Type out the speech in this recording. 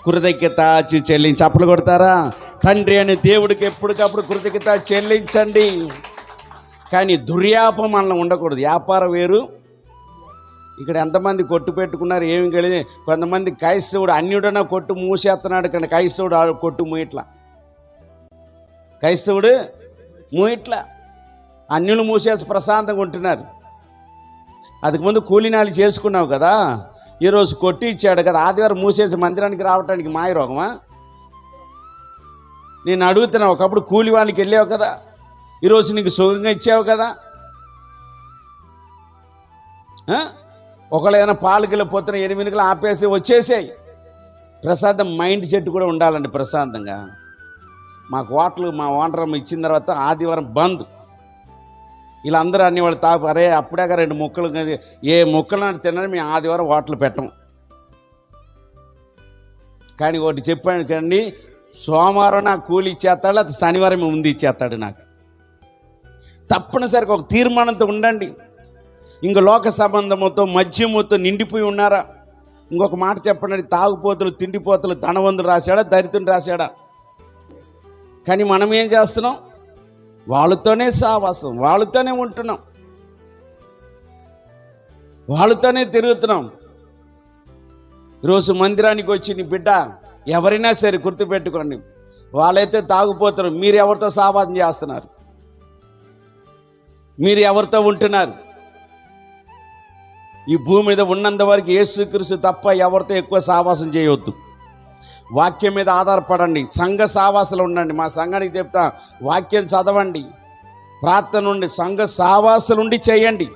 కృతజ్ఞత చెల్లించి చప్పలు కొడతారా? తండ్రి అనే దేవుడికి ఎప్పటికప్పుడు కృతజ్ఞత చెల్లించండి. కానీ దుర్యాపం మనలో ఉండకూడదు. వ్యాపారం వేరు. ఇక్కడ ఎంతమంది కొట్టు పెట్టుకున్నారు ఏమి కలిగి. కొంతమంది క్రైస్తవుడు అన్యుడన కొట్టు మూసేస్తున్నాడు, కానీ క్రైస్తవుడు కొట్టు మూయట్లా. క్రైస్తవుడు మూయట్లా, అన్యులు మూసేసి ప్రశాంతంగా ఉంటున్నారు. அதுக்கு ముందు కూలినాలు చేసుకున్నావు కదా, ఈరోజు కొట్టి ఇచ్చాడు కదా, ఆదివారం మూసేసి మందిరానికి రావటానికి మాయరోగమా? నేను అడుగుతున్నా, ఒకప్పుడు కూలి వాళ్ళకి వెళ్ళావు కదా, ఈరోజు నీకు సుఖంగా ఇచ్చావు కదా. ఒకళ్ళు ఏదైనా పాలకిలో పోతున్న 8 గంటలు ఆపేసి వచ్చేసాయి. ప్రశాంతం మైండ్ సెట్ కూడా ఉండాలండి ప్రశాంతంగా. మాకు హోటలు మా ఓనర్ ఇచ్చిన తర్వాత ఆదివారం బంద్. వీళ్ళందరూ అన్ని వాళ్ళు తాపు, అరే అప్పుడే 2 ముక్కలు, ఏ ముక్కలు తినని మేము ఆదివారం హోటల్ పెట్టము. కానీ ఒకటి చెప్పాను కండి, సోమవారం నాకు కూలి ఇచ్చేస్తాడు, అది శనివారం ముందు ఇచ్చేస్తాడు నాకు. తప్పనిసరిగా ఒక తీర్మానంతో ఉండండి. ఇంక లోక సంబంధముతో మద్యముతో నిండిపోయి ఉన్నారా? ఇంకొక మాట చెప్పండి, తాగుపోతులు తిండిపోతులు ధనవంతులు రాశాడా దరిద్రుని రాశాడా? కానీ మనం ఏం చేస్తున్నాం? వాళ్ళతోనే సావాసం, వాళ్ళతోనే ఉంటున్నాం, వాళ్ళతోనే తిరుగుతున్నాం. ఈరోజు మందిరానికి వచ్చి నీ బిడ్డ ఎవరైనా సరే గుర్తుపెట్టుకోండి, వాళ్ళైతే తాగుపోతారు. మీరు ఎవరితో సావాసం చేస్తున్నారు? మీరు ఎవరితో ఉంటున్నారు? ఈ భూమి మీద ఉన్నంత వరకు యేసుక్రీస్తు తప్ప ఎవరితో ఎక్కువ సావాసం చేయవద్దు. వాక్యం మీద ఆధారపడండి, సంఘ సావాసాలు ఉండండి. మా సంఘానికి చెప్తా, వాక్యం చదవండి, ప్రార్థన ఉండి, సంఘ సావాసాలు ఉండి చేయండి.